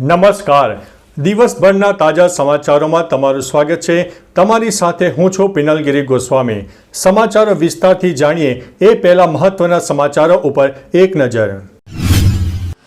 નમસ્કાર. દિવસભરના તાજા સમાચારોમાં તમારું સ્વાગત છે. તમારી સાથે હું છું પિનલગીરી ગોસ્વામી. સમાચારો વિસ્તારથી જાણીએ એ પહેલા મહત્વના સમાચારો ઉપર એક નજર.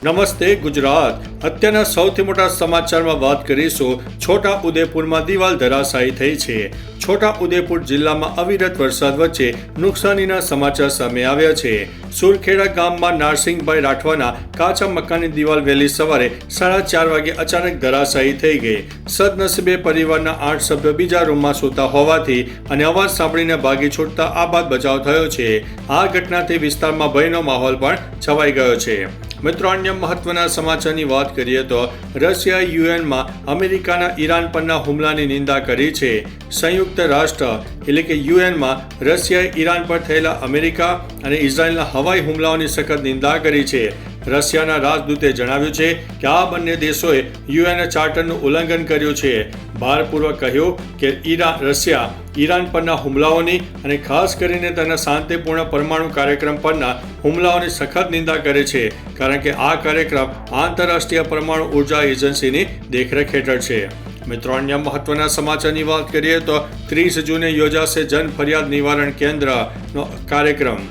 નમસ્તે ગુજરાત. અત્યારના સૌથી મોટા સમાચારમાં વાત કરીશું. છોટા ઉદેપુરમાં દિવાલ ધરાશાયી થઈ છે. છોટા ઉદેપુર જિલ્લામાં અવિરત વરસાદ વચ્ચે નુકસાનીના સમાચાર સામે આવ્યા છે. સુરખેડા ગામમાં નારસિંગભાઈ રાઠવાના કાચા મકાનની દિવાલ વહેલી સવારે 4:30 વાગે અચાનક ધરાશાયી થઈ ગઈ. સદનસીબે પરિવારના 8 સભ્યો બીજા રૂમમાં સૂતા હોવાથી અને અવાજ સાંભળીને ભાગી છૂટતા આબાદ બચાવ થયો છે. આ ઘટનાથી વિસ્તારમાં ભયનો માહોલ પણ છવાઈ ગયો છે. મિત્રો, અન્ય મહત્વના સમાચારની વાત કરીએ તો રશિયાએ યુએનમાં અમેરિકાના ઈરાન પરના હુમલાની નિંદા કરી છે. સંયુક્ત રાષ્ટ્ર એટલે કે યુએનમાં રશિયાએ ઈરાન પર થયેલા અમેરિકા અને ઇઝરાયલના હવાઈ હુમલાઓની સખત નિંદા કરી છે. રશિયાના રાજદૂતે જણાવ્યું છે કે આ બંને દેશોએ યુએન ચાર્ટરનું ઉલ્લંઘન કર્યું છે. ભારપૂર્વક કહ્યું કે રશિયા ઈરાન પરના હુમલાઓની અને ખાસ કરીને તેના શાંતિપૂર્ણ પરમાણુ કાર્યક્રમ પરના હુમલાઓની સખત નિંદા કરે છે, કારણ કે આ કાર્યક્રમ આંતરરાષ્ટ્રીય પરમાણુ ઉર્જા એજન્સીની દેખરેખ હેઠળ છે. મિત્રો, અન્ય મહત્વના સમાચારની વાત કરીએ તો 30 જૂને યોજાશે જન ફરિયાદ નિવારણ કેન્દ્રનો કાર્યક્રમ.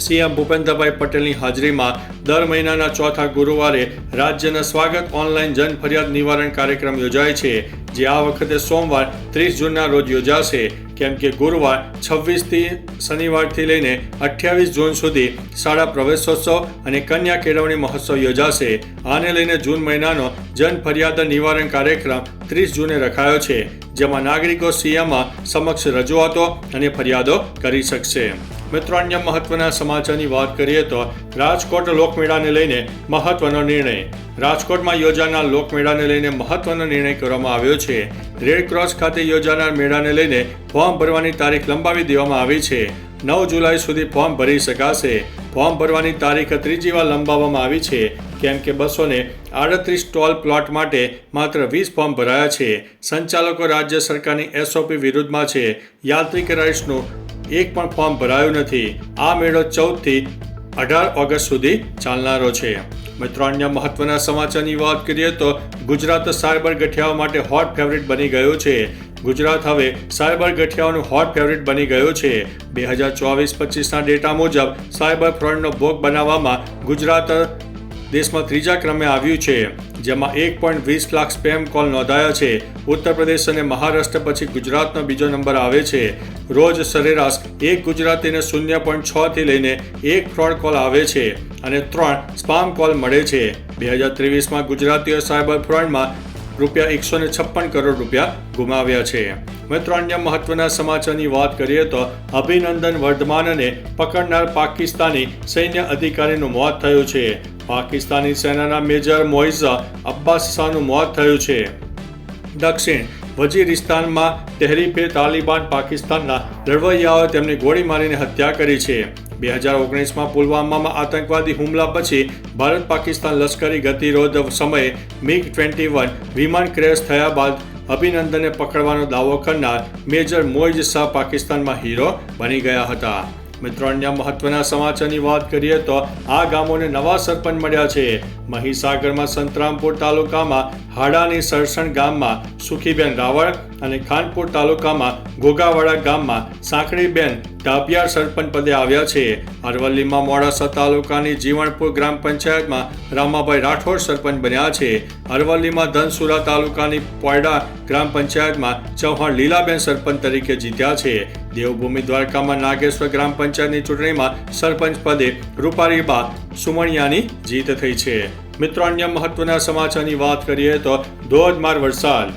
સીએમ ભૂપેન્દ્રભાઈ પટેલની હાજરીમાં દર મહિનાના ચોથા ગુરુવારે રાજ્યના સ્વાગત ઓનલાઈન જન ફરિયાદ નિવારણ કાર્યક્રમ યોજાય છે, જે આ વખતે સોમવાર 30 જૂનના રોજ યોજાશે, કેમ કે ગુરુવાર 26 શનિવારથી લઈને 28 જૂન સુધી શાળા પ્રવેશોત્સવ અને કન્યા કેળવણી મહોત્સવ યોજાશે. આને લઈને જૂન મહિનાનો જન ફરિયાદ નિવારણ કાર્યક્રમ 30 જૂને રખાયો છે, જેમાં નાગરિકો સીએમ સમક્ષ રજૂઆતો અને ફરિયાદો કરી શકશે. મિત્રો, અન્ય મહત્વના સમાચારની વાત કરીએ તો રાજકોટ લોકમેળાને લઈને મહત્વનો નિર્ણય. રાજકોટમાં યોજાનાર લોકમેળાને લઈને મહત્વનો નિર્ણય કરવામાં આવ્યો છે. રેડક્રોસ ખાતે યોજાનાર મેળાને લઈને ફોર્મ ભરવાની તારીખ લંબાવી દેવામાં આવી છે. 9 જુલાઈ સુધી ફોર્મ ભરી શકાશે. ફોર્મ ભરવાની તારીખ ત્રીજી વાર લંબાવવામાં આવી છે, કેમ કે 238 સ્ટોલ પ્લોટ માટે માત્ર 20 ફોર્મ ભરાયા છે. સંચાલકો રાજ્ય સરકારની SOP વિરુદ્ધમાં છે. યાત્રિક રાઇડ્સનું એક પણ ફોર્મ ભરાયું નથી. આ મેળો 14 થી 18 ઓગસ્ટ સુધી ચાલનારો છે. મિત્રો, અન્ય મહત્વના સમાચારની વાત કરીએ તો ગુજરાત સાયબર ગઠિયાઓ માટે હોટ ફેવરિટ બની ગયું છે. ગુજરાત હવે સાયબર ગઠિયાઓનું હોટ ફેવરિટ બની ગયું છે. 2024-25ના ડેટા મુજબ સાયબર ફ્રોડનો ભોગ બનાવવામાં ગુજરાત દેશમાં ત્રીજા ક્રમે આવ્યું છે, જેમાં 1.20 લાખ સ્પેમ કોલ નોંધાયા છે. ઉત્તર પ્રદેશ અને મહારાષ્ટ્ર પછી ગુજરાતનો બીજો નંબર આવે છે. રોજ સરેરાશ એક ગુજરાતીને 0.6 થી લઈને 1 ફ્રોડ કોલ આવે છે અને 3 સ્પામ કોલ મળે છે. 2023માં ગુજરાતીઓ સાયબર ફ્રોડમાં ₹156 કરોડ ગુમાવ્યા છે. મિત્રો, અન્ય મહત્વના સમાચારની વાત કરીએ તો અભિનંદન વર્ધમાનને પકડનાર પાકિસ્તાની સૈન્ય અધિકારીનું મોત થયું છે. પાકિસ્તાની સેનાના મેજર મોઇઝ અબ્બાસ શાહનું મોત થયું છે. દક્ષિણ વજીરિસ્તાનમાં તહેરીફે તાલિબાન પાકિસ્તાનના લડવૈયાઓએ તેમની ગોળી મારીને હત્યા કરી છે. 2019માં પુલવામામાં આતંકવાદી હુમલા પછી ભારત પાકિસ્તાન લશ્કરી ગતિરોધ સમયે MiG-21 વિમાન ક્રેશ થયા બાદ અભિનંદનને પકડવાનો દાવો કરનાર મેજર મોઇઝ શાહ પાકિસ્તાનમાં હીરો બની ગયા હતા. મિત્રો, અન્ય મહત્વના સમાચારની વાત કરીએ તો આ ગામોને નવા સરપંચ મળ્યા છે. મહીસાગરમાં સંતરામપુર તાલુકામાં હાડાની સરસણ ગામમાં સુખીબેન રાવળ અને ખાનપુર તાલુકામાં ઘોઘાવાડા ગામમાં સાંકળીબેન ઢાપિયાર સરપંચ પદે આવ્યા છે. અરવલ્લીમાં મોડાસા તાલુકાની જીવણપુર ગ્રામ પંચાયતમાં રામાભાઈ રાઠોડ સરપંચ બન્યા છે. અરવલ્લીમાં ધનસુરા તાલુકાની પોયડા ગ્રામ પંચાયતમાં ચૌહાણ લીલાબેન સરપંચ તરીકે જીત્યા છે. દેવભૂમિ દ્વારકામાં નાગેશ્વર ગ્રામ પંચાયતની ચૂંટણીમાં સરપંચ પદે રૂપારીબા સુમણિયાની જીત થઈ છે. મિત્રો, અન્ય મહત્વના સમાચારની વાત કરીએ તો ધોધમાર વરસાદ.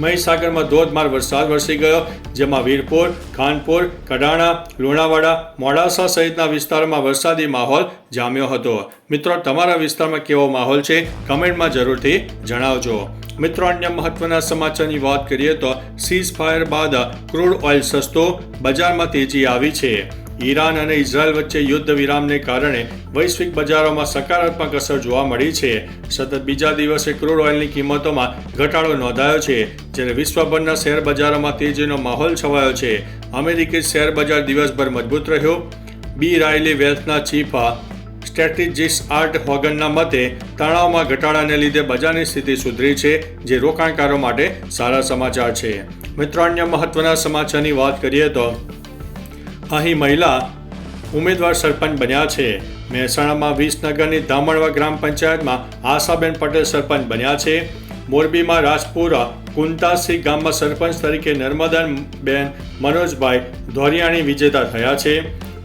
મહીસાગરમાં ધોધમાર વરસાદ વરસી ગયો, જેમાં વીરપુર, ખાનપુર, કડાણા, લુણાવાડા, મોડાસા સહિતના વિસ્તારોમાં વરસાદી માહોલ જામ્યો હતો. મિત્રો, તમારા વિસ્તારમાં કેવો માહોલ છે કમેન્ટમાં જરૂરથી જણાવજો. મિત્રો, અન્ય મહત્વના સમાચારની વાત કરીએ તો સીઝ ફાયર બાદ ક્રૂડ ઓઇલ સસ્તું, બજારમાં તેજી આવી છે. ઈરાન અને ઇઝરાયલ વચ્ચે યુદ્ધ વિરામને કારણે વૈશ્વિક બજારોમાં સકારાત્મક અસર જોવા મળી છે. સતત બીજા દિવસે ક્રૂડ ઓઇલની કિંમતોમાં ઘટાડો નોંધાયો છે, જ્યારે વિશ્વભરના શેર બજારોમાં તેજીનો માહોલ છવાયો છે. અમેરિકી શેર બજાર દિવસભર મજબૂત રહ્યો. બી રાયલી વેલ્થના ચીફ સ્ટ્રેટેજિસ્ટ આર્ટ હોગનના મતે તણાવમાં ઘટાડાને લીધે બજારની સ્થિતિ સુધરી છે, જે રોકાણકારો માટે સારા સમાચાર છે. મિત્રો, અન્ય મહત્વના સમાચારની વાત કરીએ તો અહીં મહિલા ઉમેદવાર સરપંચ બન્યા છે. મહેસાણામાં વિસનગરની દામણવા ગ્રામ પંચાયતમાં આશાબેન પટેલ સરપંચ બન્યા છે. મોરબીમાં રાજપુરા કુંતાસી ગામમાં સરપંચ તરીકે નર્મદાબેન મનોજભાઈ ધોરિયાણી વિજેતા થયા છે.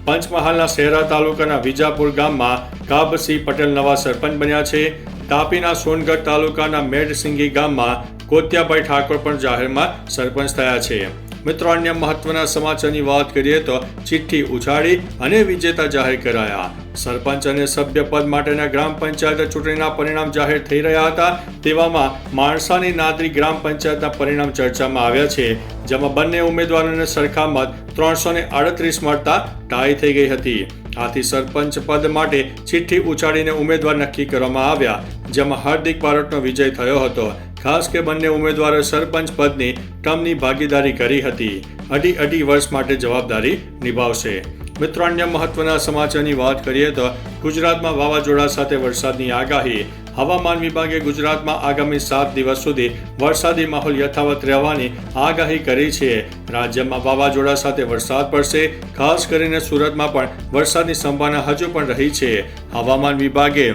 પંચમહાલના શહેરા તાલુકાના વિજાપુર ગામમાં કાબસિંહ પટેલ નવા સરપંચ બન્યા છે. તાપીના સોનગઢ તાલુકાના મેડસિંગી ગામમાં કોત્યાભાઈ ઠાકોર પણ જાહેરમાં સરપંચ થયા છે. મિત્રો, અન્ય મહત્વના સમાચારની વાત કરીએ તો ચિઠ્ઠી ઉછાળી અને વિજેતા જાહેર કરાયા. સરપંચ અને સભ્ય પદ માટેના ગ્રામ પંચાયત ચૂંટણીના પરિણામ જાહેર થઈ રહ્યા હતા. તેવામાં માણસાની નાદરી ગ્રામ પંચાયતના પરિણામ ચર્ચામાં આવ્યા છે, જેમાં બંને ઉમેદવારોને સરખા મત 338 મળતા ટાઈ થઈ ગઈ હતી. આથી સરપંચ પદ માટે ચિઠ્ઠી ઉછાળીને ઉમેદવાર નક્કી કરવામાં આવ્યા, જેમાં હાર્દિક બારોટનો વિજય થયો હતો. ખાસ કે બંને ઉમેદવારોએ સરપંચ પદની ટર્મની ભાગીદારી કરી હતી. અઢી વર્ષ માટે જવાબદારી નિભાવશે. મિત્રો, અન્ય મહત્વના સમાચારની વાત કરીએ તો ગુજરાતમાં વાવાઝોડા સાથે વરસાદની આગાહી. હવામાન વિભાગે ગુજરાતમાં આગામી 7 દિવસ સુધી વરસાદી માહોલ યથાવત રહેવાની આગાહી કરી છે. રાજ્યમાં વાવાઝોડા સાથે વરસાદ પડશે. ખાસ કરીને સુરતમાં પણ વરસાદની સંભાવના હજુ પણ રહી છે. હવામાન વિભાગે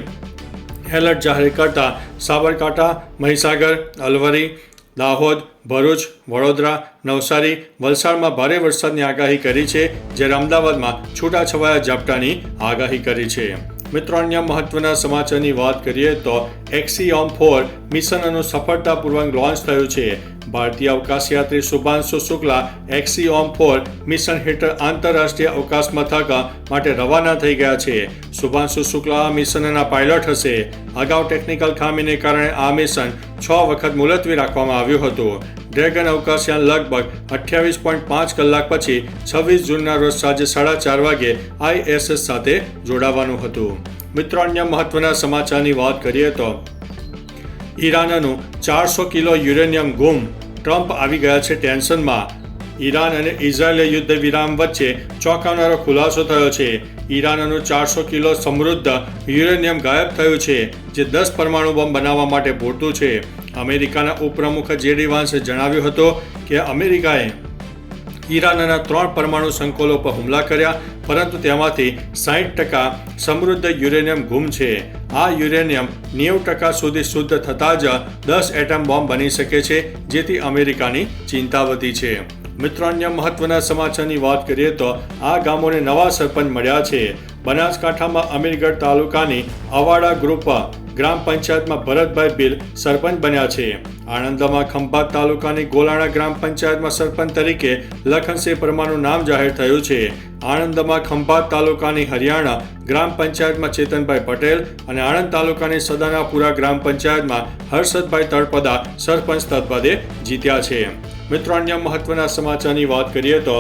એલર્ટ જાહેર કરતા સાબરકાંઠા, મહીસાગર, અલવરી, દાહોદ, ભરૂચ, વડોદરા, નવસારી, વલસાડમાં ભારે વરસાદની આગાહી કરી છે, જ્યારે અમદાવાદમાં છૂટાછવાયા ઝાપટાની આગાહી કરી છે. મિત્રો, અન્ય મહત્વના સમાચારની વાત કરીએ તો એક્સિયોમ-4 મિશનનું સફળતાપૂર્વક લોન્ચ થયું છે. ભારતીય અવકાશયાત્રી શુભાંશુ શુક્લા એક્સિયોમ-4 મિશન હેઠળ આંતરરાષ્ટ્રીય અવકાશ મથક માટે રવાના થઈ ગયા છે. શુભાંશુ શુક્લા આ મિશનના પાયલોટ હશે. અગાઉ ટેકનિકલ ખામીને કારણે આ મિશન 6 વખત મુલતવી રાખવામાં આવ્યું હતું. ડ્રેગન અવકાશયાન લગભગ 28.5 કલાક પછી 26 જૂનના રોજ સાંજે 4:30 વાગે ISS સાથે જોડાવાનું હતું. મિત્રો, અન્ય મહત્વના સમાચારની વાત કરીએ તો ઈરાનનું 400 કિલો યુરેનિયમ ગુમ. ટ્રમ્પ આવી ગયા છે ટેન્શનમાં. ઈરાન અને ઇઝરાયેલ યુદ્ધ વિરામ વચ્ચે ચોંકાવનારો ખુલાસો થયો છે. ઈરાનનું 400 કિલો સમૃદ્ધ યુરેનિયમ ગાયબ થયું છે, જે 10 પરમાણુ બોમ્બ બનાવવા માટે પૂરતું છે. અમેરિકાના ઉપપ્રમુખ JD વાન્સે જણાવ્યું હતું કે અમેરિકાએ ઈરાનના 3 પરમાણુ સંકુલો પર હુમલા કર્યા, પરંતુ તેમાંથી 60% સમૃદ્ધ યુરેનિયમ ગુમ છે. આ યુરેનિયમ 90% સુધી શુદ્ધ થતાં જ 10 એટમ બોમ્બ બની શકે છે, જેથી અમેરિકાની ચિંતા વધી છે. મિત્રો, અન્ય મહત્વના સમાચારની વાત કરીએ તો આ ગામોને નવા સરપંચ મળ્યા છે. બનાસકાંઠામાં અમીરગઢ તાલુકાની અવાડા ગ્રુપ ગ્રામ પંચાયતમાં ભરતભાઈ ભીલ સરપંચ બન્યા છે. આણંદમાં ખંભાત તાલુકાની ગોલાણા ગ્રામ પંચાયતમાં સરપંચ તરીકે લખનસિંહ પરમારનું નામ જાહેર થયું છે. આણંદમાં ખંભાત તાલુકાની હરિયાણા ગ્રામ પંચાયતમાં ચેતનભાઈ પટેલ અને આણંદ તાલુકાની સદાનાપુરા ગ્રામ પંચાયતમાં હર્ષદભાઈ તળપદા સરપંચ પદે જીત્યા છે. મિત્રો, અન્ય મહત્વના સમાચારની વાત કરીએ તો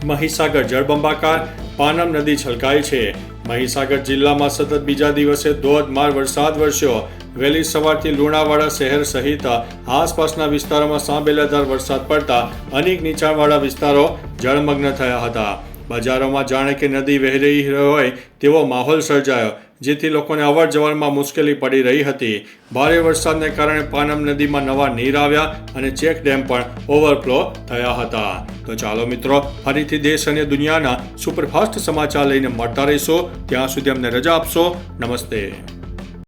મહીસાગર જળબંબાકાર, પાનમ નદી છલકાઈ છે. મહીસાગર જિલ્લામાં સતત બીજા દિવસે ધોધમાર વરસાદ વરસ્યો. વહેલી સવારથી લુણાવાડા શહેર સહિત આસપાસના વિસ્તારોમાં સાંબેલાધાર વરસાદ પડતા અનેક નીચાણવાળા વિસ્તારો જળમગ્ન થયા હતા. બજારોમાં જાણે કે નદી વહી રહી હોય તેવો માહોલ સર્જાયો, જેથી લોકોને અવર જવરમાં મુશ્કેલી પડી રહી હતી. ભારે વરસાદને કારણે પાનમ નદીમાં નવા નીર આવ્યા અને ચેક ડેમ પણ ઓવરફ્લો થયા હતા. તો ચાલો મિત્રો, ફરીથી દેશ અને દુનિયાના સુપરફાસ્ટ સમાચાર લઈને મળતા રહીશો. ત્યાં સુધી અમને રજા આપશો. નમસ્તે.